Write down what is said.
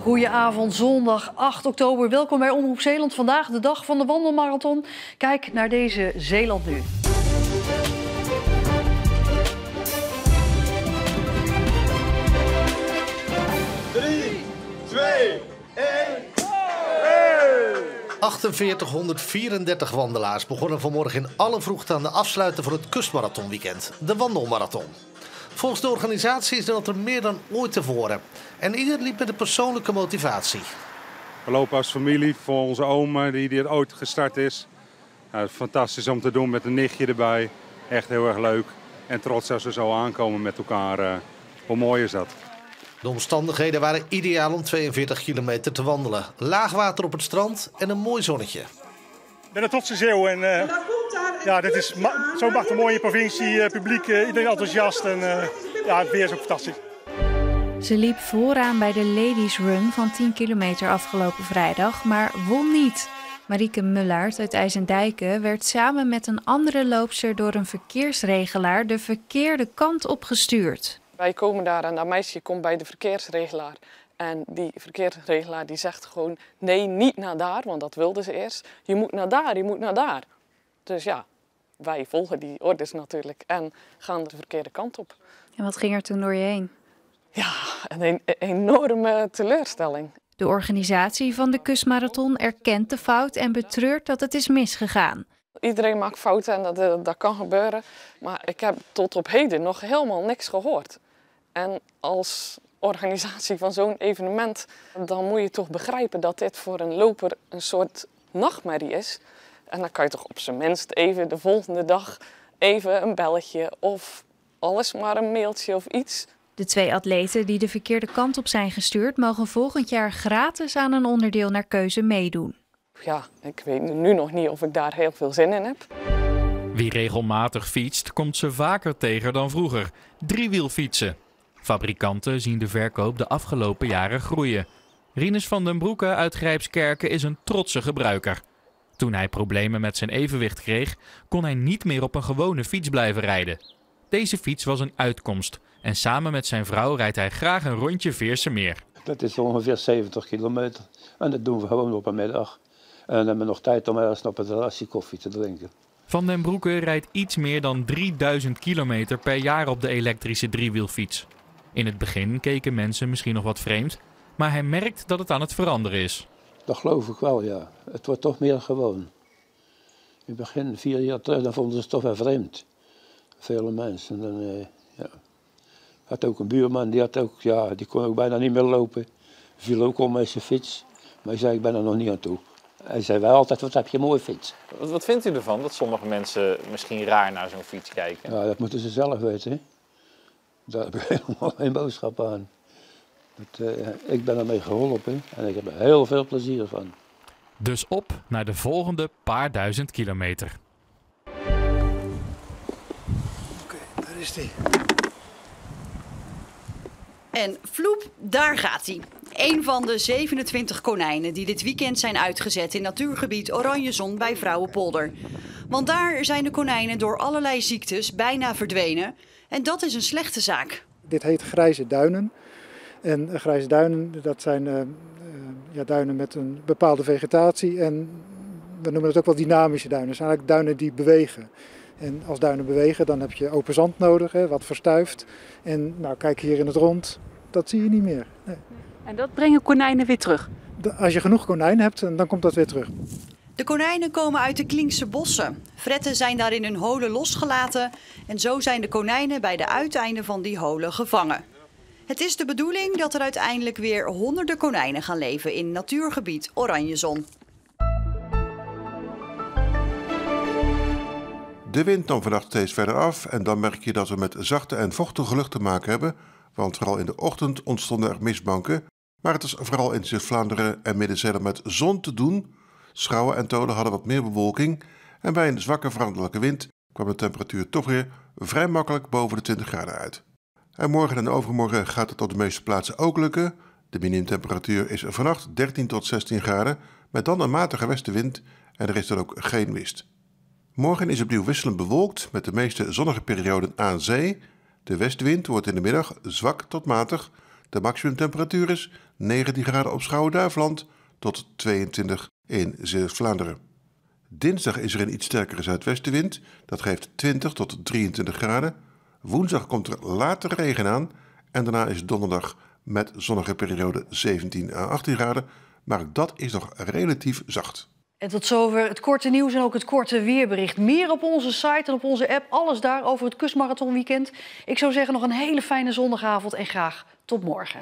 Goedenavond, zondag 8 oktober. Welkom bij Omroep Zeeland. Vandaag de dag van de wandelmarathon. Kijk naar deze Zeeland nu. Drie, 2, 1. 4834 wandelaars begonnen vanmorgen in alle vroegte aan de afsluiten van het kustmarathonweekend, de wandelmarathon. Volgens de organisatie is dat er meer dan ooit tevoren. En ieder liep met een persoonlijke motivatie. We lopen als familie voor onze oom die dit ooit gestart is. Ja, fantastisch om te doen met een nichtje erbij. Echt heel erg leuk. En trots als we zo aankomen met elkaar. Hoe mooi is dat? De omstandigheden waren ideaal om 42 kilometer te wandelen. Laag water op het strand en een mooi zonnetje. Ik ben een trotse Zeeuw en ja, dit is zo'n prachtig mooie provincie, publiek, iedereen enthousiast en ja, het weer is ook fantastisch. Ze liep vooraan bij de Ladies Run van 10 kilometer afgelopen vrijdag, maar won niet. Marieke Mullaert uit IJsendijken werd samen met een andere loopster door een verkeersregelaar de verkeerde kant opgestuurd. Wij komen daar en dat meisje komt bij de verkeersregelaar. En die verkeersregelaar die zegt gewoon nee, niet naar daar, want dat wilde ze eerst. Je moet naar daar, je moet naar daar. Dus ja, wij volgen die orders natuurlijk en gaan de verkeerde kant op. En wat ging er toen door je heen? Ja, een enorme teleurstelling. De organisatie van de kustmarathon erkent de fout en betreurt dat het is misgegaan. Iedereen maakt fouten en dat kan gebeuren. Maar ik heb tot op heden nog helemaal niks gehoord. En als organisatie van zo'n evenement, dan moet je toch begrijpen dat dit voor een loper een soort nachtmerrie is. En dan kan je toch op zijn minst even de volgende dag even een belletje of alles maar een mailtje of iets. De 2 atleten die de verkeerde kant op zijn gestuurd mogen volgend jaar gratis aan een onderdeel naar keuze meedoen. Ja, ik weet nu nog niet of ik daar heel veel zin in heb. Wie regelmatig fietst, komt ze vaker tegen dan vroeger. Driewielfietsen. Fabrikanten zien de verkoop de afgelopen jaren groeien. Rinus van den Broeke uit Grijpskerken is een trotse gebruiker. Toen hij problemen met zijn evenwicht kreeg, kon hij niet meer op een gewone fiets blijven rijden. Deze fiets was een uitkomst en samen met zijn vrouw rijdt hij graag een rondje Veersemeer. Dat is ongeveer 70 kilometer en dat doen we gewoon op een middag. En dan hebben we nog tijd om ergens op het terrasje koffie te drinken. Van den Broeke rijdt iets meer dan 3000 kilometer per jaar op de elektrische driewielfiets. In het begin keken mensen misschien nog wat vreemd, maar hij merkt dat het aan het veranderen is. Dat geloof ik wel, ja. Het wordt toch meer gewoon. In het begin, 4 jaar terug, dan vonden ze het toch wel vreemd. Vele mensen. Dan, ja. Had ook een buurman, die kon ook bijna niet meer lopen. Viel ook om met zijn fiets. Maar ik zei, ik ben er nog niet aan toe. Hij zei wel altijd, wat heb je een mooie fiets. Wat vindt u ervan dat sommige mensen misschien raar naar zo'n fiets kijken? Ja, dat moeten ze zelf weten. Hè? Daar heb ik helemaal geen boodschap aan. Ik ben ermee geholpen en ik heb er heel veel plezier van. Dus op naar de volgende paar duizend kilometer. Oké, daar is die. En vloep, daar gaat hij. Een van de 27 konijnen die dit weekend zijn uitgezet in natuurgebied Oranjezon bij Vrouwenpolder. Want daar zijn de konijnen door allerlei ziektes bijna verdwenen. En dat is een slechte zaak. Dit heet grijze duinen. En grijze duinen, dat zijn duinen met een bepaalde vegetatie. En we noemen het ook wel dynamische duinen. Dat zijn eigenlijk duinen die bewegen. En als duinen bewegen, dan heb je open zand nodig, wat verstuift. En nou, kijk hier in het rond, dat zie je niet meer. Nee. En dat brengen konijnen weer terug? Als je genoeg konijn hebt, dan komt dat weer terug. De konijnen komen uit de Klinkse bossen. Fretten zijn daar in hun holen losgelaten. En zo zijn de konijnen bij de uiteinden van die holen gevangen. Het is de bedoeling dat er uiteindelijk weer honderden konijnen gaan leven in natuurgebied Oranjezon. De wind nam vannacht steeds verder af en dan merk je dat we met zachte en vochtige lucht te maken hebben, want vooral in de ochtend ontstonden er mistbanken, maar het is vooral in Zuid-Vlaanderen en Midden-Zeeland met zon te doen. Schouwen en Tolen hadden wat meer bewolking en bij een zwakke veranderlijke wind kwam de temperatuur toch weer vrij makkelijk boven de 20 graden uit. En morgen en overmorgen gaat het op de meeste plaatsen ook lukken. De minimumtemperatuur is vannacht 13 tot 16 graden, met dan een matige westenwind en er is dan ook geen mist. Morgen is opnieuw wisselend bewolkt met de meeste zonnige perioden aan zee. De westwind wordt in de middag zwak tot matig. De maximumtemperatuur is 19 graden op Schouwen-Duiveland tot 22 in Zeeuws-Vlaanderen. Dinsdag is er een iets sterkere zuidwestenwind, dat geeft 20 tot 23 graden. Woensdag komt er later regen aan en daarna is donderdag met zonnige periode 17 à 18 graden, maar ook dat is nog relatief zacht. En tot zover het korte nieuws en ook het korte weerbericht. Meer op onze site en op onze app, alles daar over het Kustmarathonweekend. Ik zou zeggen nog een hele fijne zondagavond en graag tot morgen.